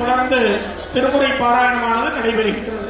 தொடர்ந்து திருமுறை பாராயணமானது நடைபெறுகின்றது.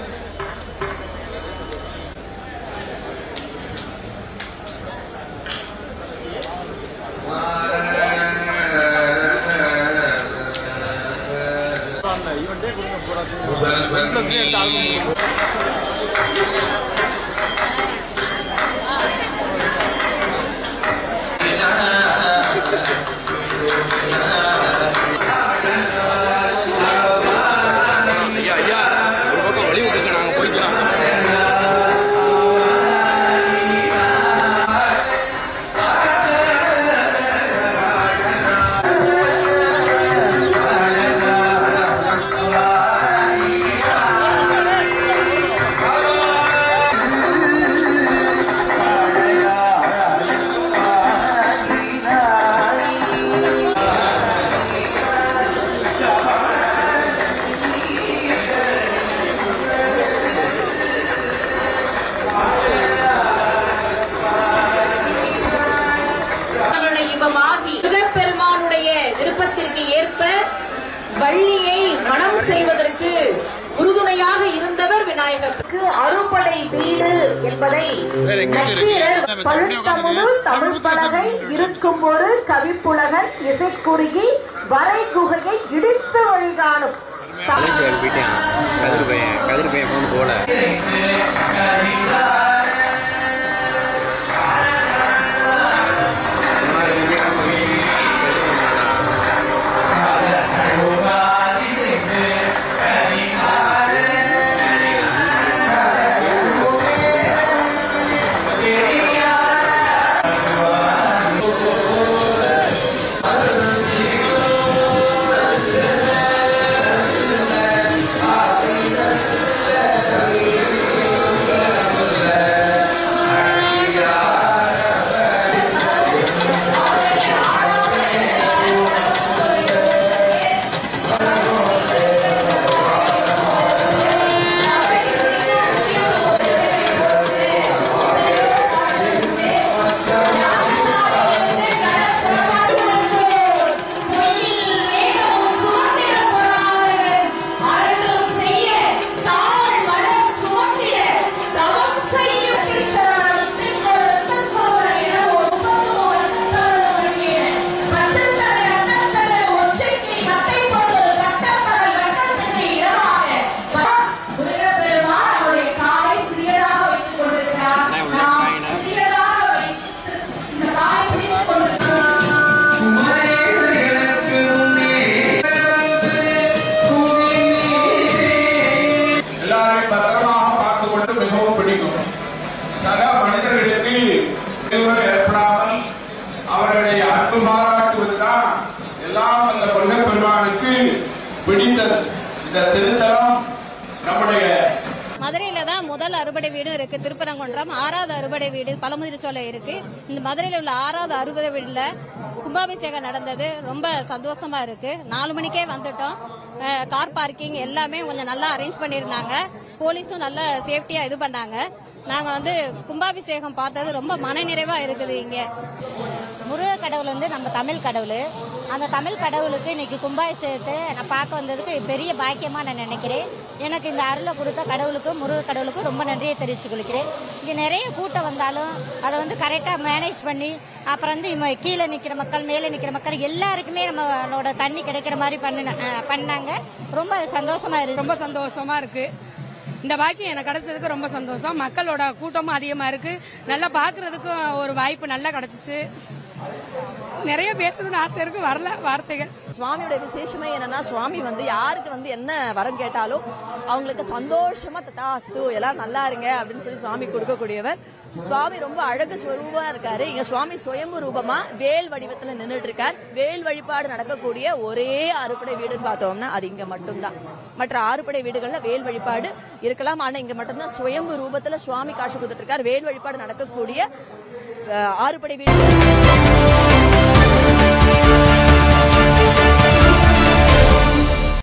விருப்பத்திற்கு ஏற்ப வள்ளியை மனம் செய்வதற்கு உறுதுணையாக இருந்தவர் விநாயகருக்கு அறுபடை வீடு என்பதை தமிழ் பலகை இருக்கும் ஒரு கவிப்புலகன் இசைக்குறுகி வரை குகையை இடித்து வழிகாணும் போல சக மனிதர்களுக்கு ஏற்படாமல் அவர்களை அன்பு பாராட்டுவதுதான் எல்லாம் வல்ல முருகப்பெருமானுக்கு பிடித்தது. இந்த திருத்தலம் நம்முடைய மதுரையில தான் முதல் அறுபடை வீடும் இருக்கு. திருப்பரங்குன்றம் 6வது அறுபடை வீடு பழமுதிர்ச்சோலை இருக்கு. இந்த மதுரையில உள்ள 6வது அறுபடை வீடுல கும்பாபிஷேகம் நடந்தது. ரொம்ப சந்தோஷமா இருக்கு. 4 மணிக்கே வந்துட்டோம். கார் பார்க்கிங் எல்லாமே கொஞ்சம் நல்லா அரேஞ்ச் பண்ணிருந்தாங்க. போலீஸும் நல்ல சேஃப்டியா இது பண்ணாங்க. நாங்க வந்து கும்பாபிஷேகம் பார்த்தது ரொம்ப மனநிறைவா இருக்குது. இங்க முருக கடவுள் வந்து நம்ம தமிழ் கடவுள். அந்த தமிழ் கடவுளுக்கு இன்னைக்கு கும்பாபிஷேகத்தை நான் பார்க்க வந்ததுக்கு பெரிய பாக்கியமா நான் நினைக்கிறேன். எனக்கு இந்த அருளை கொடுத்த கடவுளுக்கும் முருக கடவுளுக்கும் ரொம்ப நன்றியை தெரிவித்துக் கொள்கிறேன். இங்கே நிறைய கூட்டம் வந்தாலும் அதை வந்து கரெக்டாக மேனேஜ் பண்ணி அப்புறம் வந்து கீழே நிற்கிற மக்கள் மேலே நிற்கிற மக்கள் எல்லாருக்குமே நம்மளோட தண்ணி கிடைக்கிற மாதிரி பண்ணாங்க. ரொம்ப சந்தோஷமா இருக்கு. ரொம்ப சந்தோஷமா இருக்கு. இந்த பாக்கியம் எனக்கு கிடைச்சதுக்கு ரொம்ப சந்தோஷம். மக்களோட கூட்டமும் அதிகமா இருக்கு. நல்லா பாக்குறதுக்கும் ஒரு வாய்ப்பு நல்லா கிடைச்சிச்சு. நிறைய பேசணும்னு ஆசை இருக்கு, வரல வார்த்தைகள். சுவாமியோட விசேஷமே என்னன்னா, சுவாமி வந்து யாருக்கு வந்து என்ன வரம் கேட்டாலும் அவங்களுக்கு சந்தோஷமா ததாஸ்து எல்லாரும் நல்லா இருங்க அப்படின்னு சொல்லி சுவாமி கொடுக்கக்கூடியவர். சுவாமி ரொம்ப அழகு ஸ்வரூபமா இருக்காரு. இங்க சுவாமி சுயம்பு ரூபமா வேல் வடிவத்துல நின்றுட்டு இருக்கார். வேல் வழிபாடு நடக்கக்கூடிய ஒரே அறுபடை வீடுன்னு பார்த்தோம்னா அது இங்க மட்டும்தான். மற்ற அறுபடை வீடுகள்ல வேல் வழிபாடு இருக்கலாம், ஆனா இங்க மட்டும்தான் சுயம்பு ரூபத்துல சுவாமி காட்சி கொடுத்துட்டு இருக்கார். வேல் வழிபாடு நடக்கக்கூடிய அறுபடை வீடு